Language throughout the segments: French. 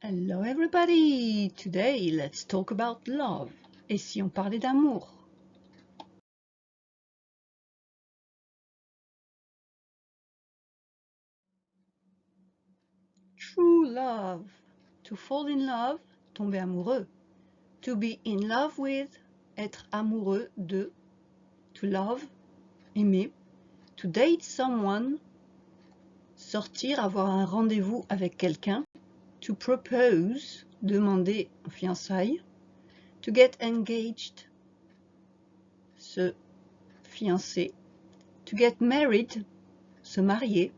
Hello everybody! Today let's talk about love. Et si on parlait d'amour? True love. To fall in love, tomber amoureux. To be in love with, être amoureux de. To love, aimer. To date someone, sortir, avoir un rendez-vous avec quelqu'un. To propose, demander en fiançailles. To get engaged, se fiancer. To get married, se marier.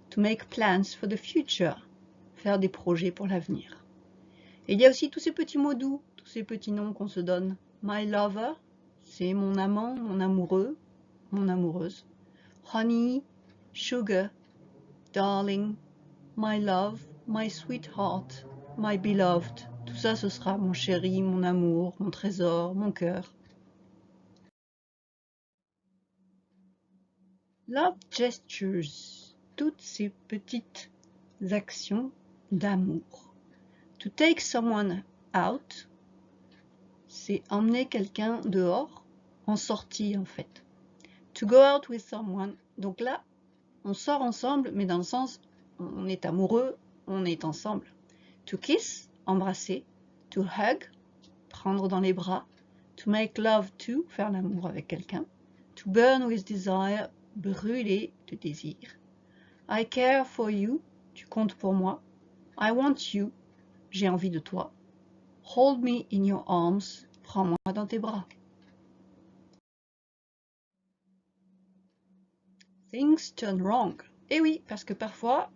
To make plans for the future, faire des projets pour l'avenir. Et il y a aussi tous ces petits mots doux, tous ces petits noms qu'on se donne. My lover, c'est mon amant, mon amoureux, mon amoureuse. Honey, sugar, darling, my love, my sweetheart, my beloved. Tout ça, ce sera mon chéri, mon amour, mon trésor, mon cœur. Love gestures, toutes ces petites actions d'amour. To take someone out, c'est emmener quelqu'un dehors, en sortie en fait. To go out with someone, donc là, on sort ensemble, mais dans le sens, on est amoureux, on est ensemble. To kiss, embrasser. To hug, prendre dans les bras. To make love to, faire l'amour avec quelqu'un. To burn with desire, brûler de désir. I care for you, tu comptes pour moi. I want you, j'ai envie de toi. Hold me in your arms, prends-moi dans tes bras. Things turn wrong. Eh oui, parce que parfois,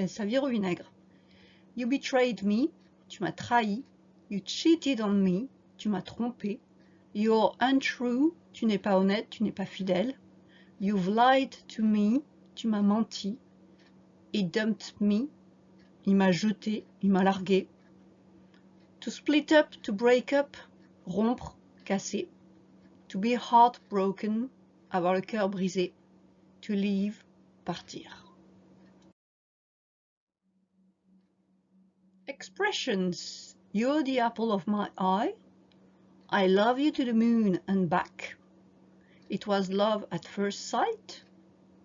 ça vire au vinaigre. You betrayed me, tu m'as trahi. You cheated on me, tu m'as trompé. You're untrue, tu n'es pas honnête, tu n'es pas fidèle. You've lied to me, tu m'as menti. He dumped me, il m'a jeté, il m'a largué. To split up, to break up, rompre, casser. To be heartbroken, avoir le cœur brisé. To leave, partir. Expressions. You're the apple of my eye. I love you to the moon and back. It was love at first sight.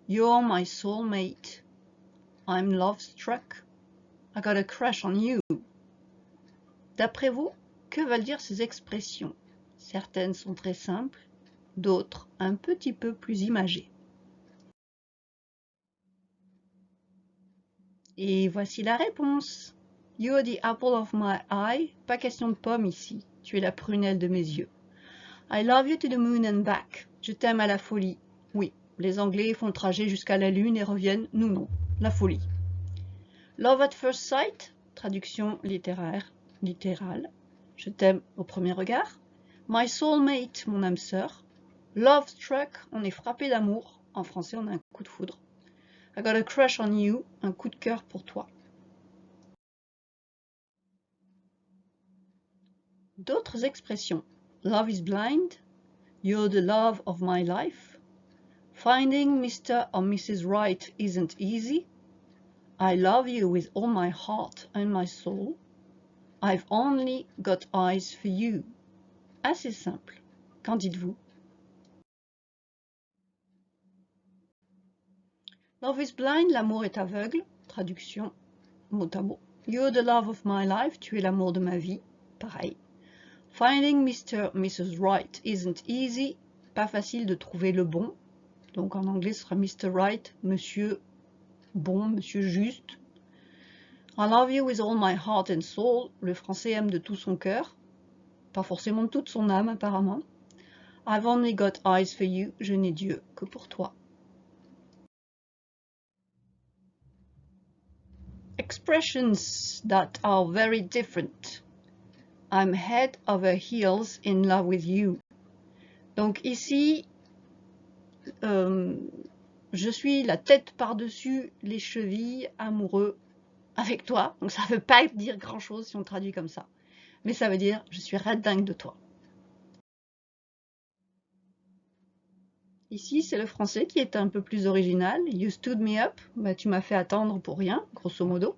You're my soulmate. I'm love struck. I got a crush on you. D'après vous, que veulent dire ces expressions? Certaines sont très simples, d'autres un petit peu plus imagées. Et voici la réponse. You're the apple of my eye. Pas question de pomme ici. Tu es la prunelle de mes yeux. I love you to the moon and back. Je t'aime à la folie. Oui, les Anglais font le trajet jusqu'à la Lune et reviennent. Nous non, la folie. Love at first sight. Traduction littérale. Je t'aime au premier regard. My soulmate, mon âme sœur. Love struck, on est frappé d'amour. En français, on a un coup de foudre. I got a crush on you, un coup de cœur pour toi. D'autres expressions. Love is blind. You're the love of my life. Finding Mr. or Mrs. Right isn't easy. I love you with all my heart and my soul. I've only got eyes for you. Assez simple. Qu'en dites-vous? Love is blind, l'amour est aveugle. Traduction mot à mot. You're the love of my life, tu es l'amour de ma vie. Pareil. Finding Mr. or Mrs. Right isn't easy. Pas facile de trouver le bon. Donc en anglais, ce sera Mr. Right, monsieur bon, monsieur juste. I love you with all my heart and soul. Le français aime de tout son cœur. Pas forcément de toute son âme, apparemment. I've only got eyes for you. Je n'ai Dieu que pour toi. Expressions that are very different. I'm head over heels in love with you. Donc ici, je suis la tête par-dessus les chevilles, amoureux avec toi. Donc ça ne veut pas dire grand-chose si on traduit comme ça. Mais ça veut dire je suis red dingue de toi. Ici, c'est le français qui est un peu plus original. You stood me up, bah, tu m'as fait attendre pour rien, grosso modo.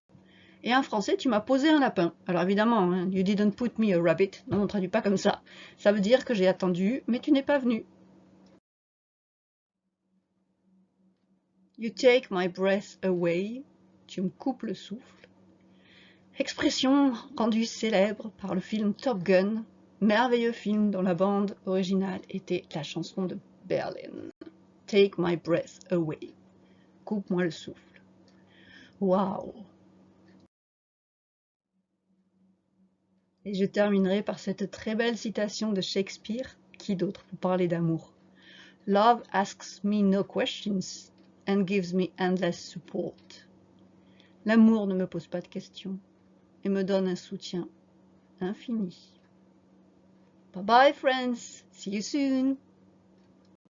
Et en français, tu m'as posé un lapin. Alors évidemment, hein, you didn't put me a rabbit. Non, on ne traduit pas comme ça. Ça veut dire que j'ai attendu, mais tu n'es pas venu. You take my breath away. Tu me coupes le souffle. Expression rendue célèbre par le film Top Gun, merveilleux film dont la bande originale était la chanson de Berlin. Take my breath away. Coupe-moi le souffle. Waouh! Et je terminerai par cette très belle citation de Shakespeare, qui d'autre pour parler d'amour. Love asks me no questions and gives me endless support. L'amour ne me pose pas de questions et me donne un soutien infini. Bye bye friends, see you soon!